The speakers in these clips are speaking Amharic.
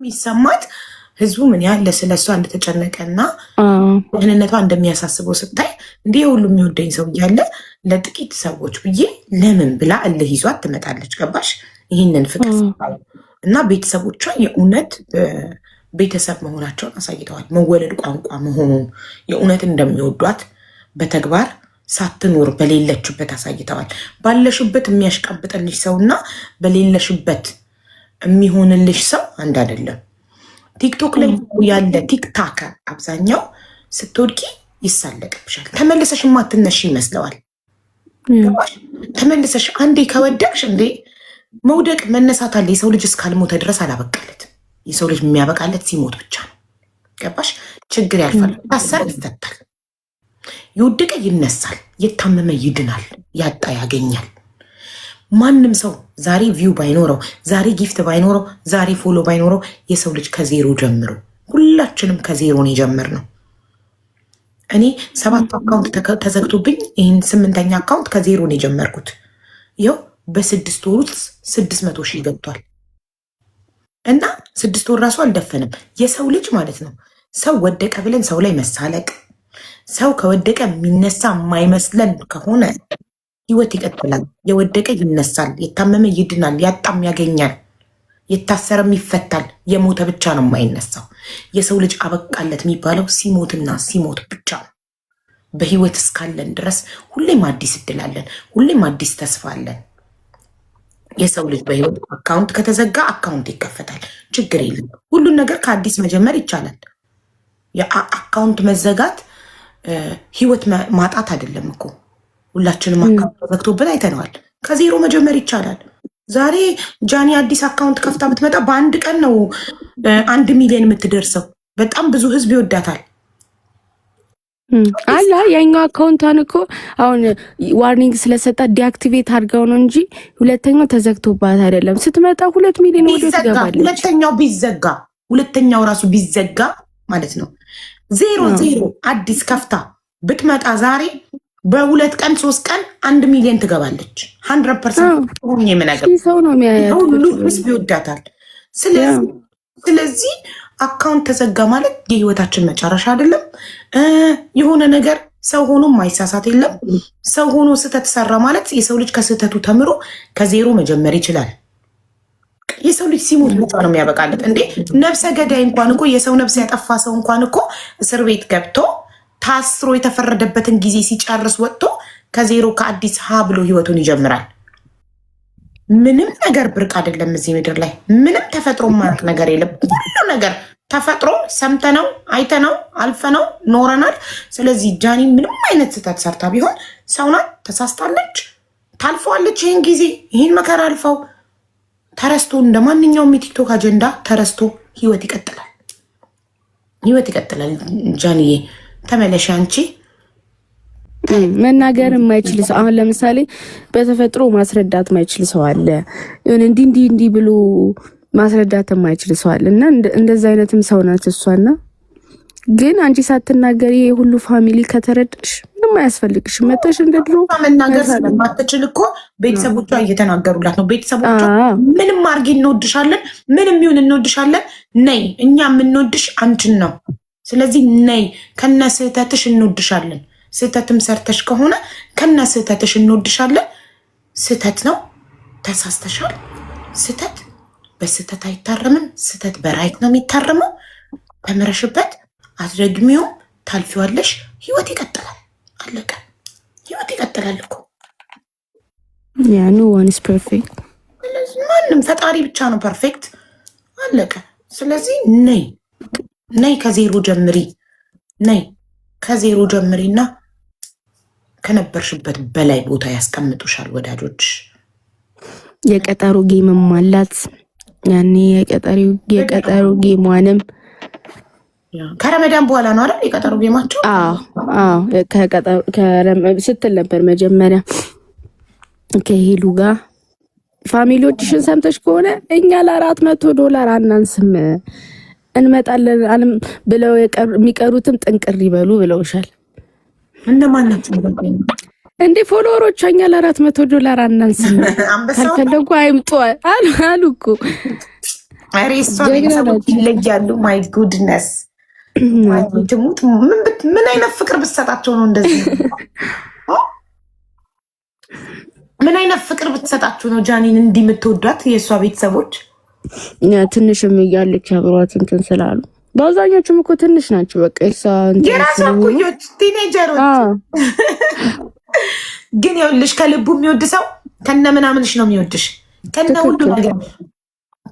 የሚሰማት ህዝቡ ምን ያህል ስለሷ እንደተጨነቀና ደህንነቷ እንደሚያሳስበው ስታይ እንዲህ ሁሉ የሚወደኝ ሰው እያለ ለጥቂት ሰዎች ብዬ ለምን ብላ እልህ ይዟት ትመጣለች። ገባሽ? ይህንን ፍቅር እና ቤተሰቦቿ የእውነት ቤተሰብ መሆናቸውን አሳይተዋል። መወለድ ቋንቋ መሆኑን የእውነት እንደሚወዷት በተግባር ሳትኖር በሌለችበት አሳይተዋል። ባለሽበት የሚያሽቀብጥልሽ ሰውና በሌለሽበት የሚሆንልሽ ሰው አንድ አይደለም። ቲክቶክ ላይ ያለ ቲክታከር አብዛኛው ስትወድቂ ይሳለቅብሻል። ተመልሰሽ ማትነሽ ይመስለዋል። ተመልሰሽ አንዴ ከወደቅሽ እንዴ መውደቅ መነሳት አለ። የሰው ልጅ እስካልሞተ ድረስ አላበቃለትም። የሰው ልጅ የሚያበቃለት ሲሞት ብቻ ነው። ገባሽ? ችግር ያልፋል፣ ታሰረ ይፈታል፣ የወደቀ ይነሳል፣ የታመመ ይድናል፣ ያጣ ያገኛል። ማንም ሰው ዛሬ ቪው ባይኖረው፣ ዛሬ ጊፍት ባይኖረው፣ ዛሬ ፎሎ ባይኖረው የሰው ልጅ ከዜሮ ጀምሮ ሁላችንም ከዜሮን የጀመርነው። እኔ 7 አካውንት ተዘግቶብኝ ይህን 8ኛ አካውንት ከዜሮን የጀመርኩት ይኸው በ6 ወር ውስጥ 600 ሺህ ገብቷል። እና 6 ወር ራሱ አልደፈንም። የሰው ልጅ ማለት ነው ሰው ወደቀ ብለን ሰው ላይ መሳለቅ፣ ሰው ከወደቀ የሚነሳ የማይመስለን ከሆነ ህይወት ይቀጥላል። የወደቀ ይነሳል፣ የታመመ ይድናል፣ ያጣም ያገኛል፣ የታሰረም ይፈታል። የሞተ ብቻ ነው የማይነሳው። የሰው ልጅ አበቃለት የሚባለው ሲሞትና ሲሞት ብቻ ነው። በህይወት እስካለን ድረስ ሁሌም አዲስ እድል አለን፣ ሁሌም አዲስ ተስፋ አለን። የሰው ልጅ በህይወት አካውንት ከተዘጋ አካውንት ይከፈታል። ችግር የለም። ሁሉን ነገር ከአዲስ መጀመር ይቻላል። የአካውንት መዘጋት ህይወት ማጣት አይደለም እኮ። ሁላችንም አካውንት ተዘግቶብን አይተነዋል። ከዜሮ መጀመር ይቻላል። ዛሬ ጃኒ አዲስ አካውንት ከፍታ ብትመጣ በአንድ ቀን ነው 1 ሚሊዮን የምትደርሰው። በጣም ብዙ ህዝብ ይወዳታል። አላ የኛው አካውንቷን እኮ አሁን ዋርኒንግ ስለሰጣ ዲአክቲቬት አድርገው ነው እንጂ ሁለተኛው ተዘግቶባት አይደለም። ስትመጣ 2 ሚሊዮን ወደ ትገባለች። ሁለተኛው ራሱ ቢዘጋ ማለት ነው 0 አዲስ ከፍታ ብትመጣ ዛሬ በ2 ቀን 3 ቀን 1 ሚሊዮን ትገባለች። 100% ሆኜ የምነገር ሰው ነው የሚያያት። ሁሉ ህዝብ ይወዳታል። ስለዚህ አካውንት ተዘጋ ማለት የህይወታችን መጨረሻ አይደለም። የሆነ ነገር ሰው ሆኖ ማይሳሳት የለም። ሰው ሆኖ ስህተት ሰራ ማለት የሰው ልጅ ከስህተቱ ተምሮ ከዜሮ መጀመር ይችላል። የሰው ልጅ ሲሞት ብቻ ነው የሚያበቃለት እንዴ። ነፍሰ ገዳይ እንኳን እኮ የሰው ነፍስ ያጠፋ ሰው እንኳን እኮ እስር ቤት ገብቶ ታስሮ የተፈረደበትን ጊዜ ሲጨርስ ወጥቶ ከዜሮ ከአዲስ ሀ ብሎ ህይወቱን ይጀምራል። ምንም ነገር ብርቅ አይደለም እዚህ ምድር ላይ። ምንም ተፈጥሮ ማያውቅ ነገር የለም። ሁሉ ነገር ተፈጥሮ ሰምተነው አይተነው አልፈነው ኖረናል። ስለዚህ ጃኒ ምንም አይነት ስህተት ሰርታ ቢሆን ሰው ናት፣ ተሳስታለች፣ ታልፈዋለች። ይህን ጊዜ ይህን መከራ አልፈው ተረስቶ እንደ ማንኛውም የቲክቶክ አጀንዳ ተረስቶ ህይወት ይቀጥላል። ህይወት ይቀጥላል። ጃኒዬ ተመለሽ። አንቺ መናገር የማይችል ሰው አሁን ለምሳሌ በተፈጥሮ ማስረዳት የማይችል ሰው አለ። ይሁን እንዲህ ብሎ ማስረዳት የማይችል ሰው አለ እና እንደዛ አይነትም ሰው ናት እሷና። ግን አንቺ ሳትናገሪ የሁሉ ፋሚሊ ከተረዳሽ ምንም አያስፈልግሽ። መተሽ እንደ ድሮ መናገር ስለማትችል እኮ ቤተሰቦቿ እየተናገሩላት ነው። ቤተሰቦቿ ምንም አርጊ እንወድሻለን፣ ምንም ይሁን እንወድሻለን፣ ነይ እኛ የምንወድሽ አንቺን ነው። ስለዚህ ነይ ከነ ስህተትሽ እንወድሻለን። ስህተትም ሰርተሽ ከሆነ ከነ ስህተትሽ እንወድሻለን። ስህተት ነው፣ ተሳስተሻል። ስህተት በስህተት አይታረምም። ስህተት በራይት ነው የሚታረመው። ተምረሽበት አትደግሚውም፣ ታልፊዋለሽ። ህይወት ይቀጥላል። አለቀ። ህይወት ይቀጥላል እኮ ኖ ዋን ኢዝ ፐርፌክት። ማንም ፈጣሪ ብቻ ነው ፐርፌክት። አለቀ። ስለዚህ ነይ ከዜሮ ጀምሪ። ነይ ከዜሮ ጀምሪና ከነበርሽበት በላይ ቦታ ያስቀምጡሻል ወዳጆች። የቀጠሮ ጌምም አላት ያኔ የቀጠሮ ጌሟንም ከረመዳን በኋላ ነው አይደል የቀጠሮ ጌማቸው? ስትል ነበር መጀመሪያ ከሄሉ ጋር። ፋሚሊዎችሽን ሰምተሽ ከሆነ እኛ $400 አናንስም እንመጣለን ብለው የሚቀሩትም ጥንቅር ይበሉ ብለውሻል። እንደማን ናቸው እንዴ? ፎሎወሮቿ እኛ $400 አናንስም ካልፈለጉ አይምጡ አሉ እኮ። ሬሷ ቤተሰቦች ይለያሉ። ማይ ጉድነስ ትሙት። ምን አይነት ፍቅር ብትሰጣቸው ነው እንደዚህ? ምን አይነት ፍቅር ብትሰጣችሁ ነው ጃኒን እንዲህ የምትወዷት? የእሷ ቤተሰቦች ትንሽም እያለች አብሯት እንትን ስላሉ በአብዛኞቹም እኮ ትንሽ ናቸው። በቃ የራሷ ኩዮች ቲኔጀሮች። ግን ይኸውልሽ ከልቡ የሚወድ ሰው ከነ ምናምንሽ ነው የሚወድሽ፣ ከነ ሁሉ ነገር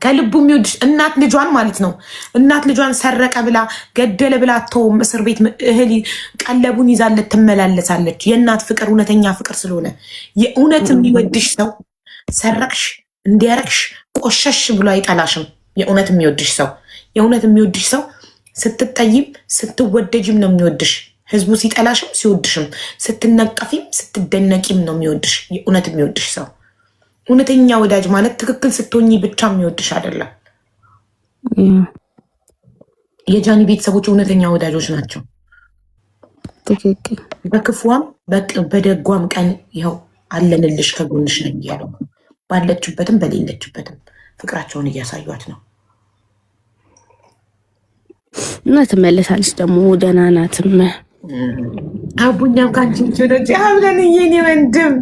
ከልቡ የሚወድሽ። እናት ልጇን ማለት ነው። እናት ልጇን ሰረቀ ብላ ገደለ ብላ አተውም እስር ቤት እህል ቀለቡን ይዛለት ትመላለሳለች። የእናት ፍቅር እውነተኛ ፍቅር ስለሆነ የእውነት የሚወድሽ ሰው ሰረቅሽ፣ እንዲያረቅሽ፣ ቆሸሽ ብሎ አይጠላሽም። የእውነት የሚወድሽ ሰው የእውነት የሚወድሽ ሰው ስትጠይም ስትወደጅም ነው የሚወድሽ። ህዝቡ ሲጠላሽም ሲወድሽም፣ ስትነቀፊም ስትደነቂም ነው የሚወድሽ። የእውነት የሚወድሽ ሰው እውነተኛ ወዳጅ ማለት ትክክል ስትሆኚ ብቻ የሚወድሽ አይደለም። የጃኒ ቤተሰቦች እውነተኛ ወዳጆች ናቸው። ትክክል። በክፉዋም በደጓም ቀን ይኸው አለንልሽ ከጎንሽ ነኝ እያለው ባለችበትም በሌለችበትም ፍቅራቸውን እያሳዩት ነው። እና ትመለሳለች ደግሞ ደህና ናትም። አቡኛም ከአንቺ ጆሮች አብለን የኔ ወንድም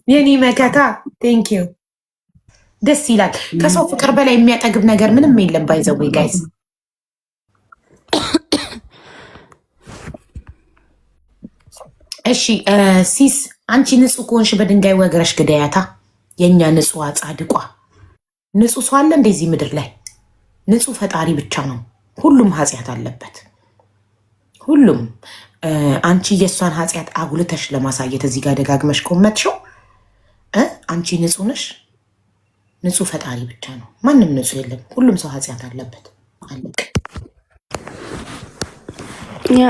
የኔ መከታ ቴንኪዩ። ደስ ይላል። ከሰው ፍቅር በላይ የሚያጠግብ ነገር ምንም የለም። ባይዘዌ ጋይዝ እሺ ሲስ አንቺ ንጹህ ከሆንሽ በድንጋይ ወግረሽ ግዳያታ። የእኛ ንጹህ ጻድቋ ንጹህ ሰው አለ እንደዚህ ምድር ላይ? ንጹህ ፈጣሪ ብቻ ነው። ሁሉም ኃጢአት አለበት። ሁሉም አንቺ የእሷን ኃጢአት አጉልተሽ ለማሳየት እዚህ ጋር ደጋግመሽ ቆመጥሽው። አንቺ ንጹህ ነሽ። ንጹህ ፈጣሪ ብቻ ነው። ማንም ንጹህ የለም። ሁሉም ሰው ኃጢአት አለበት። አለቀ። ያ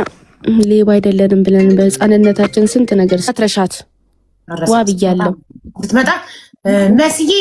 ሌባ አይደለንም ብለን በህፃንነታችን ስንት ነገር አትረሻት ዋ ብያለሁ። ብትመጣ መስዬ